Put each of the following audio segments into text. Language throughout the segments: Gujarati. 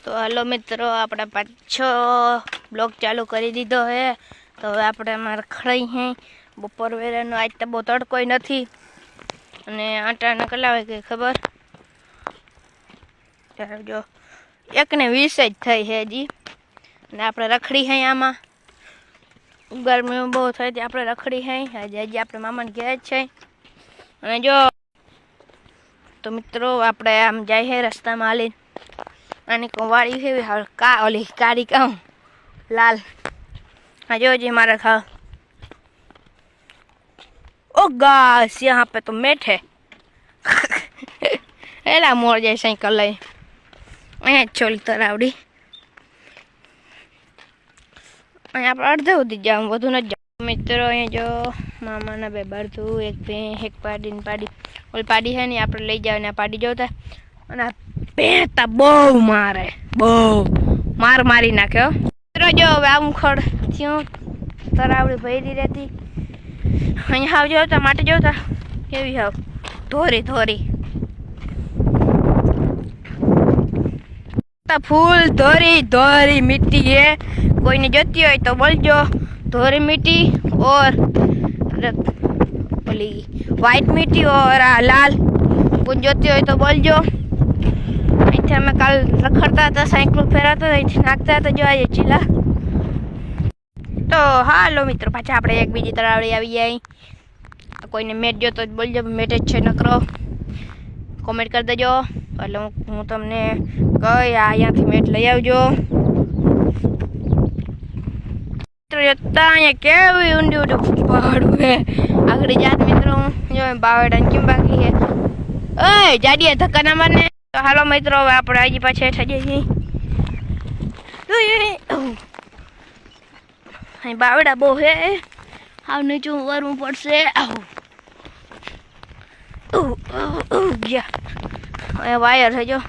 तो हेलो मित्रों, આપણે પાછો બ્લોગ ચાલુ કરી દીધો હે। તો હવે આપણે રખડાઈ હે બપોર વેરાનો। આજ તો બહુ તડકોય નથી અને આટાને કલાવે કે ખબર ત્યારે જો 1:20 જ થઈ હે જી અને આપણે રખડી હે આમાં ગરમી બહુ થઈ હતી આપણે રખડી હે આજે આપણે મામાને ઘેર છે। અને જો તો મિત્રો આપણે આમ જાય હે રસ્તામાં હાલી અને वाड़ी है का ओली कारी का लाल हाँ जो जी हमारा खा ओ गाइस यहाँ पे तो मेट है एला मोर जैसे ही कर ले चोली तरावड़ी यहाँ पर अर्धे होती जाऊँ वो न जाऊँ मित्रों। ये जो मामा ना बेबर तू एक पाड़ी है नहीं आप ले जाओ ना पाड़ी जोता है बेहता बहु मारे बहु मार मारी नाख्यो। जो आम खड़ थी तरावड़ी भरी रहती अँ हाव जोता माटे जोता केवी हाव धोरी धोरी फूल धोरी धोरी मिट्टी है। कोई ने जोती हो तो बोलजो धोरी मिट्टी और बोली वाइट मिट्टी और लाल कुछ जोती हो तो बोलजो। मैं कल रखड़ता था साइकिल फेराता था नाखता था जो आज चीला। तो हालो मित्रों पाछा આપણે એક બીજી તરાવડી આવી જાય। કોઈને મેટ જો તો બોલજો મેટ જ છે નકરો કોમેન્ટ કરી દેજો એટલે હું તમને કઈ અહીંયાથી મેટ લઈ આવજો। મિત્રો જતા અહીંયા કેવી ઊંડી ઊંડી પહાડ હે આગળ જાત મિત્રો જો બાવડા કેમ બાકી હે ઓય જાડીએ ધક્કા ના મારને। तो हालो मित्रों હવે આપણે આજી પાછે થઈ જઈએ અહીં બાવડા બહુ હે હાવ નીચું વરવું પડશે ગયા અહીંયા વાયર છે જો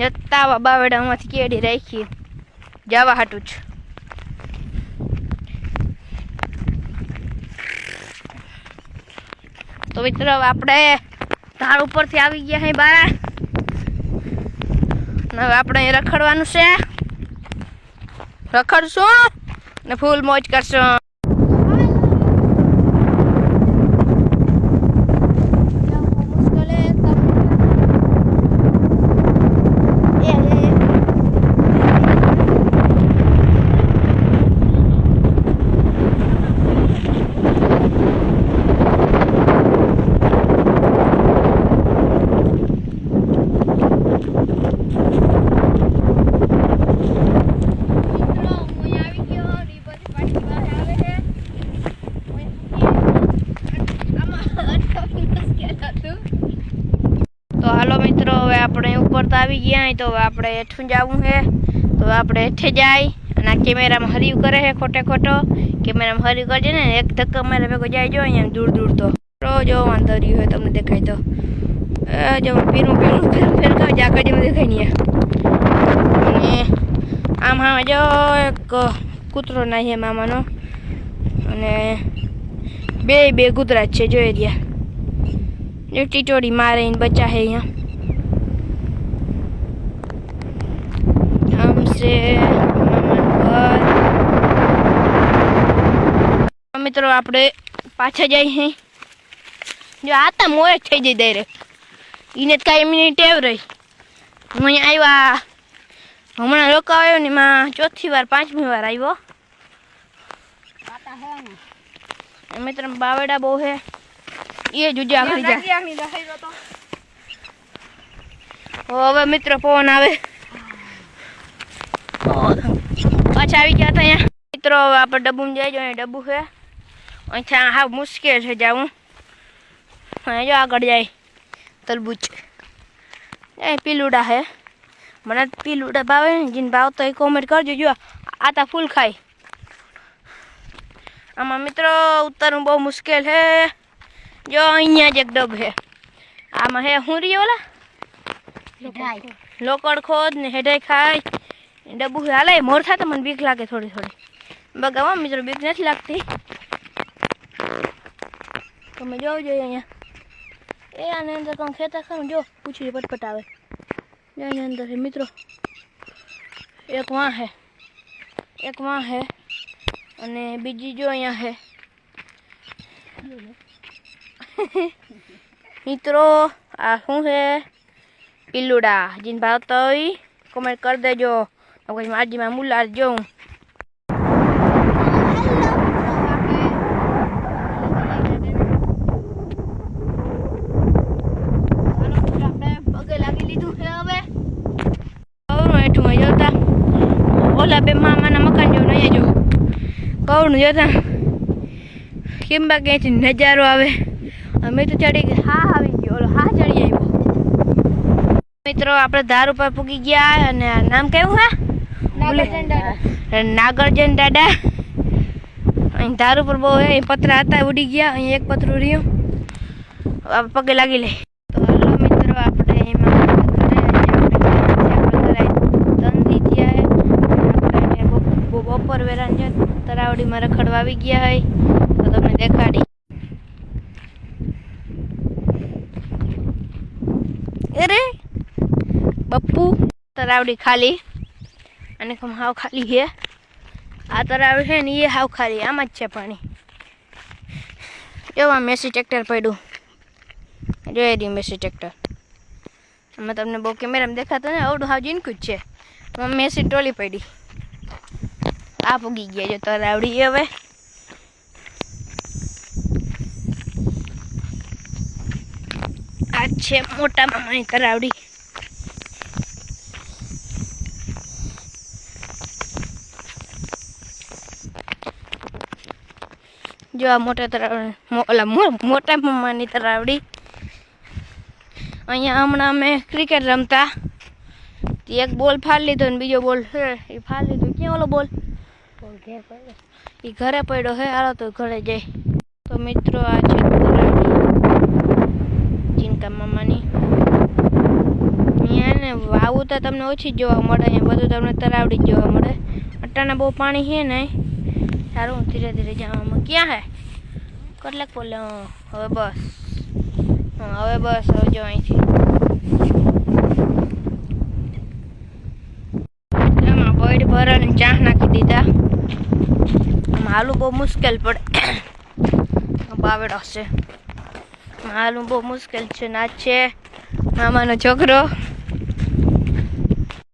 જતા બાવડામાંથી કેડી રાખી જવા હાટું જ। तो मित्रों આપણે ધાર ઉપરથી આવી ગયા હે બાર હવે આપણે અહીં રખડવાનું છે રખડશું ને ફૂલ મોજ કરશું। तो हालो मित्रों હવે આપણે ઉપર તો આવી ગયા તો આપણે હેઠું જવું છે તો આપણે હેઠે જાય અને આ કેમેરામાં હરિયું કરે છે ખોટે ખોટો કેમેરામાં હરિયું કરજે ને એક ધક્કા મારે ભેગો જાય જો અહીંયા દૂર દૂર તો જો વાંધો રહ્યું હોય તમને દેખાય તો જો પીરું પીરું ફેર કાં જાકડીમાં દેખાય નહીં અને આમ હા જો એક કૂતરો નાહી છે મામાનો અને બે કૂતરા જ છે જોઈ રહ્યા जो टिटोड़ी मारे इन बच्चा है यहाँ हमसे मित्रों આપણે પાછા જાય હે જો આતા મોય થઈ જઈ દે રે ઈને કાઈ મિનિટ ટેવ રહી હું અહીં આવ્યા હમણાં લોકો આવ્યો ને માં ચોથી વાર પાંચમી વાર આવ્યો આતા હે ને મિત્ર બાવડા બહુ હે ये जुजा आखरी जा હવે મિત્ર ફોન આવે પાછા આવી ગયા હતા અહીંયા મિત્રો હવે આપણે ડબ્બુમાં જઈ જો ડબ્બુ છે અહીંયા હા મુશ્કેલ છે જાવું અહીંયા જો આગળ જાય તરબૂચ એ પીલુડા છે મને પીલુડા ભાવે જીન ભાવતો એ કોમેન્ટ કરજો જો આતા ફૂલ ખાય આમાં મિત્રો ઉતરવું બહુ મુશ્કેલ છે जो अहिया ज एक डब है आम है हुरी वाला लोकड़ खोद ने हेडाई खाई डब्बू हाले मोर था तो मन बीक लागे थोड़ी थोड़ी बगावा मित्रों बीक नहीं लगती तो मैं जाओ जो अहिया એ આની અંદર કંઈ ખેતર ખરું જો પૂછડી પટપટ આવે એની અંદર છે મિત્રો એક વાં હે અને બીજી જો અહીંયા હે મિત્રો આ શું છે પિલ્લુડા જીન ભાવતા હોય કમેન્ટ કરી દેજો પછી માજીમાં મુલાર જોઉં ઓલા બે મામાના મકાન જેવું અહીંયા જો કવડું જોતા કેમ બા ક્યાંથી નજારો આવે અમે તો ચડી ગયા હા આવી ગયો ઓલો હા ચડી આવ્યો મિત્રો આપણે ધાર ઉપર પૂગી ગયા અને નામ કેવું હે નાગરજન દાદા અહીં ધાર ઉપર બહુ હે પતરા હતા ઉડી ગયા અહીં એક પતરું રહ્યું પગે લાગી લે તો હાલો મિત્રો આપણે એમાં બપોર વેરાન છે તરાવડીમાં રખડવા આવી ગયા હોય તો તમને દેખાડી અરે બપ્પુ તરાવડી ખાલી અને હાવ ખાલી છે આ તરાવડી છે ને એ હાવ ખાલી આમાં જ છે પાણી એવા મેસી ટ્રેક્ટર પડ્યું જોઈ રહ્યું મેસી ટ્રેક્ટર અમે તમને બહુ કેમેરામાં દેખાતો ને અવડું હાવ જીનકું જ છે મેસી ટોલી પડી આ પૂગી ગયા જો તરાવડી હવે આ છે મોટા મામાની તરાવડી જો આ મોટા તરાવડી મોટા મામાની તરાવડી અહીંયા હમણાં અમે ક્રિકેટ રમતા એક બોલ ફાડી લીધો ને બીજો બોલ છે એ ફાડી લીધો ક્યાં ઓલો બોલ એ ઘરે પડ્યો હે હાલો તો ઘરે જાય તો મિત્રો આ છે જીનકા મામાની અહીંયા ને વાવું તો તમને ઓછી જ જોવા મળે અહીંયા બધું તમને તરાવડી જ જોવા મળે અટાણા બહુ પાણી છે ને સારું ધીરે ધીરે જવામાં ક્યાં હે કેટલાક બોલે હવે બસ હવે બસ હવે જો અહીંથી એમાં બોઈડ ભરાને ચા નાખી દીધા હાલું બહુ મુશ્કેલ પડે બાવેડો છે હાલું બહુ મુશ્કેલ છે ના છે મામાનો છોકરો